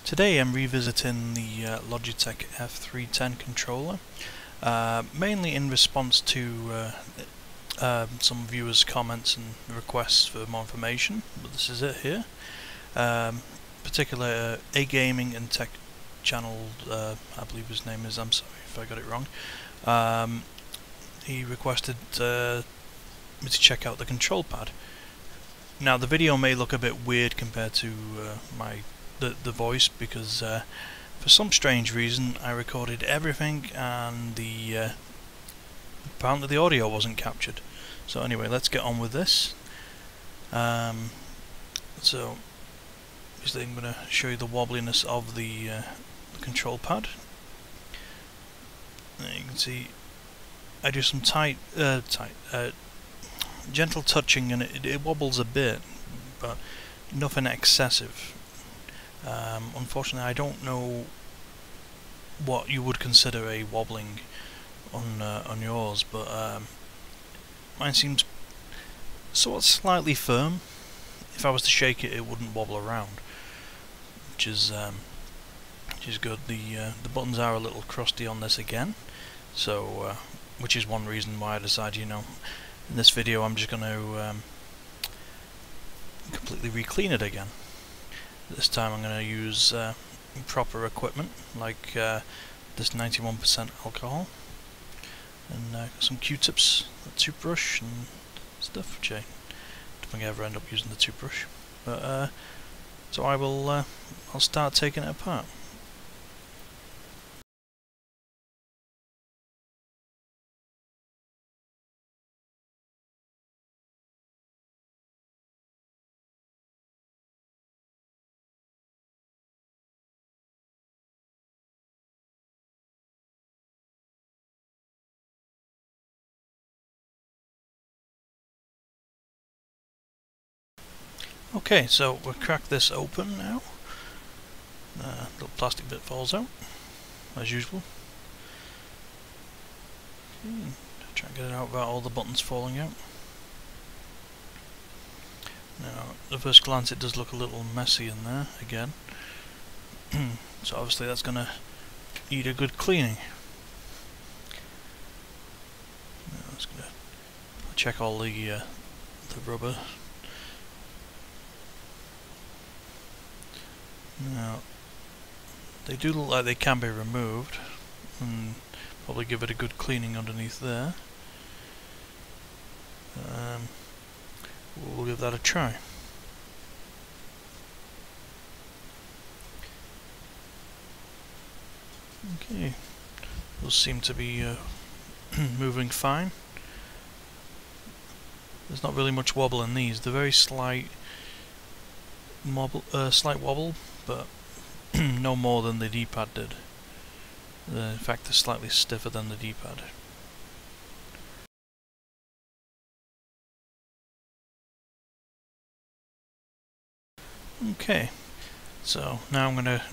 Today I'm revisiting the Logitech F310 controller, mainly in response to some viewers' comments and requests for more information, but this is it here. Particular A Gaming and Tech channel, I believe his name is, I'm sorry if I got it wrong, he requested me to check out the control pad. Now the video may look a bit weird compared to the voice, because for some strange reason I recorded everything and apparently the audio wasn't captured. So anyway, let's get on with this. So obviously I'm going to show you the wobbliness of the control pad. There you can see I do some gentle touching, and it wobbles a bit, but nothing excessive. Unfortunately, I don't know what you would consider a wobbling on yours, but mine seems sort of slightly firm. If I was to shake it, it wouldn't wobble around, which is good. The buttons are a little crusty on this again, so which is one reason why I decided, in this video I'm just going to completely re-clean it again. This time I'm going to use proper equipment, like this 91% alcohol, and some Q-tips, a toothbrush and stuff, which I don't think I ever end up using the toothbrush. But so I'll start taking it apart. Okay, so we'll crack this open now. Little plastic bit falls out, as usual. Try and get it out without all the buttons falling out. Now, at first glance it does look a little messy in there, again. So obviously that's going to need a good cleaning. Now, I'm just going to check all the rubber. Now, they do look like they can be removed, and probably give it a good cleaning underneath there. We'll give that a try. Okay, those seem to be moving fine. There's not really much wobble in these. They're very slight wobble, but no more than the DPad did. In fact, they're slightly stiffer than the DPad. Okay, so now I'm going to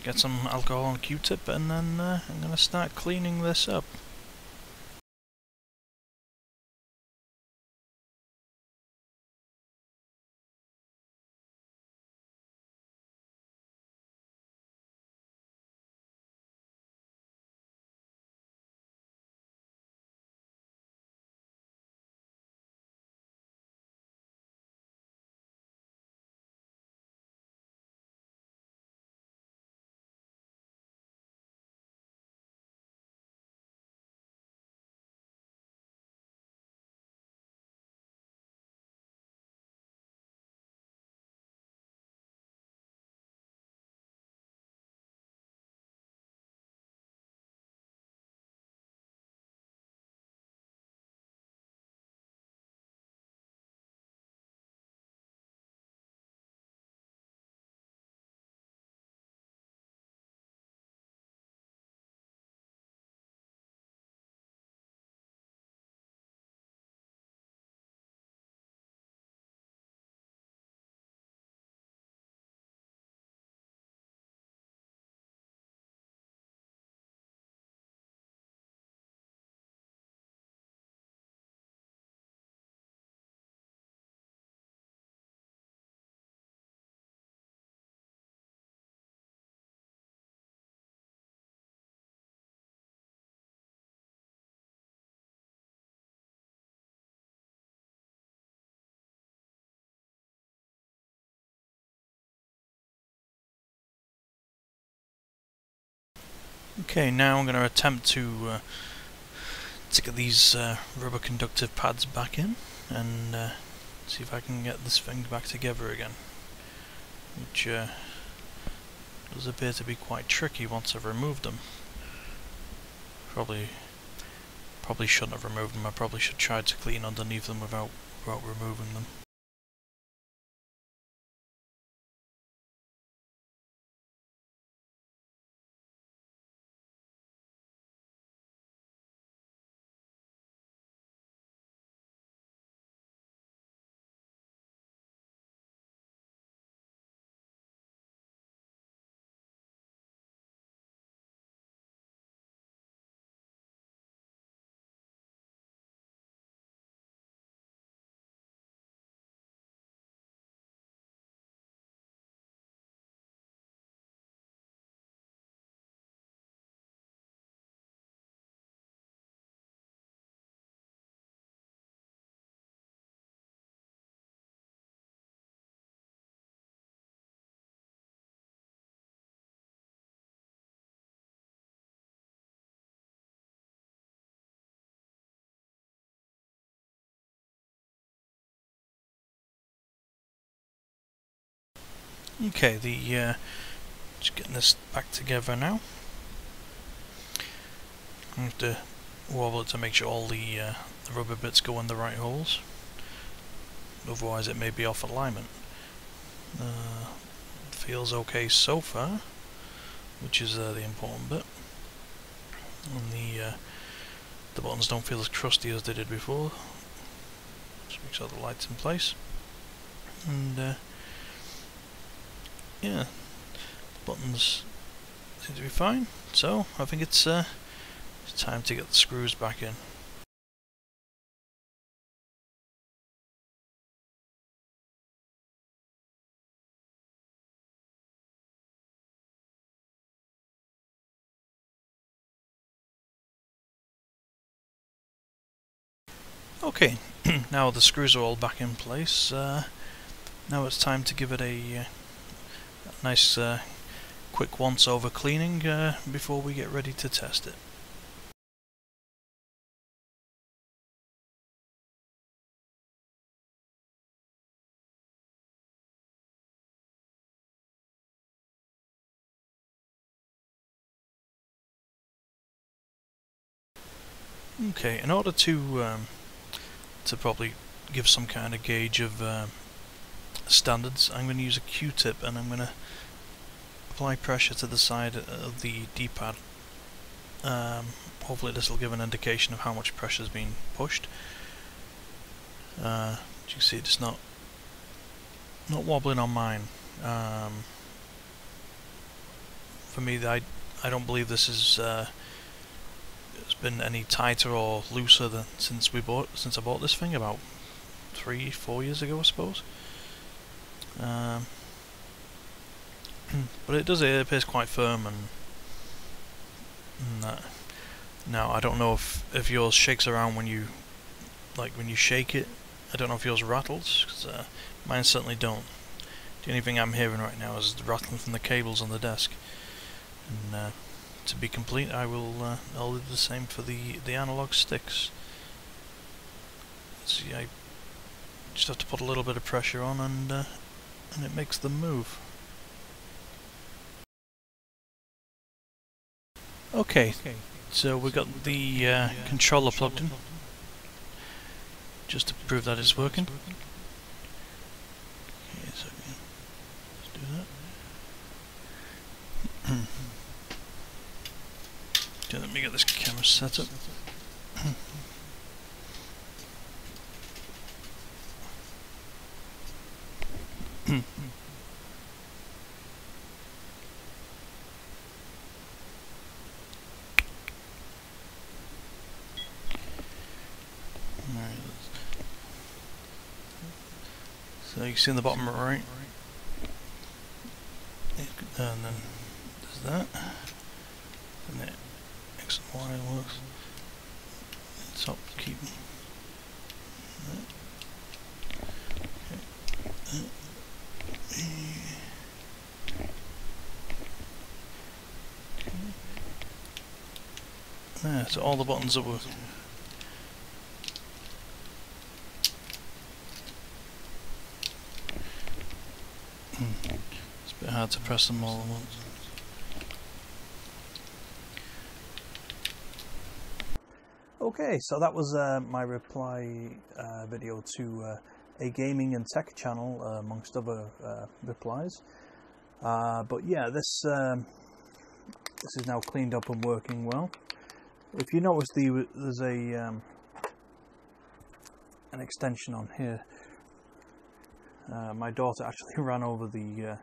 get some alcohol and Q-tip, and then I'm going to start cleaning this up. Okay, now I'm going to attempt to get these rubber conductive pads back in and see if I can get this thing back together again, which does appear to be quite tricky once I've removed them. Probably shouldn't have removed them. I probably should try to clean underneath them without removing them. Okay, just getting this back together now. I have to wobble it to make sure all the rubber bits go in the right holes. Otherwise, it may be off alignment. Feels okay so far, which is the important bit. And the buttons don't feel as crusty as they did before. Just make sure the light's in place. And yeah, the buttons seem to be fine. So I think it's time to get the screws back in. Okay, now the screws are all back in place. Now it's time to give it a nice quick once-over cleaning before we get ready to test it. Okay, in order to probably give some kind of gauge of standards, I'm going to use a Q-tip and I'm going to apply pressure to the side of the D-pad. Hopefully this will give an indication of how much pressure is being pushed. As you can see, it's not wobbling on mine. For me, I don't believe this is it's been any tighter or looser than since I bought this thing about 3-4 years ago, I suppose. But it appears quite firm and that. Now I don't know if yours shakes around when you shake it. I don't know if yours rattles, because mine certainly don't. The only thing I'm hearing right now is the rattling from the cables on the desk. And to be complete, I'll do the same for the analog sticks. See, I just have to put a little bit of pressure on, and it makes them move. Okay, so we got the controller plugged in, just to prove that it's working. Okay, so let's do that. Okay, let me get this camera set up. So you can see in the bottom right, and then there's that, and the X and Y works. Top keep that. Yeah, so all the buttons that were... It's a bit hard to press them all at once. Okay, so that was my reply video to a gaming and tech channel, amongst other replies. But yeah, this is now cleaned up and working well. If you notice, there's an extension on here. My daughter actually ran over the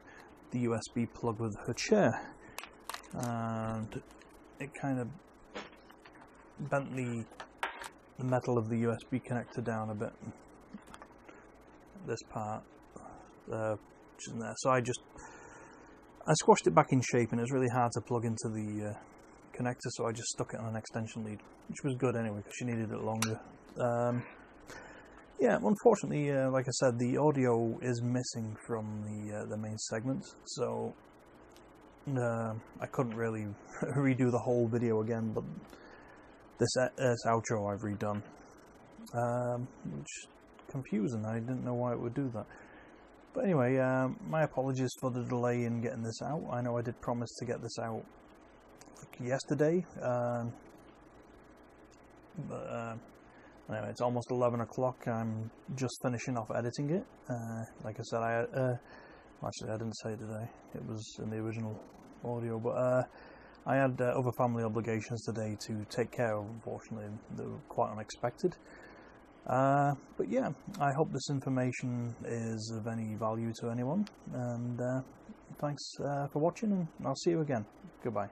USB plug with her chair, and it kind of bent the metal of the USB connector down a bit. This part, which is in there. So I squashed it back in shape, and it was really hard to plug into the connector, so I just stuck it on an extension lead, which was good anyway because she needed it longer. Yeah, unfortunately, like I said, the audio is missing from the main segment, so I couldn't really redo the whole video again, but this outro I've redone, which is confusing. I didn't know why it would do that. But anyway, my apologies for the delay in getting this out. I know I did promise to get this out like yesterday, but anyway, it's almost 11 o'clock. I'm just finishing off editing it. Like I said, actually I didn't say it today. It was in the original audio, but I had other family obligations today to take care of, unfortunately. They were quite unexpected. But yeah, I hope this information is of any value to anyone, and thanks for watching, and I'll see you again. Goodbye.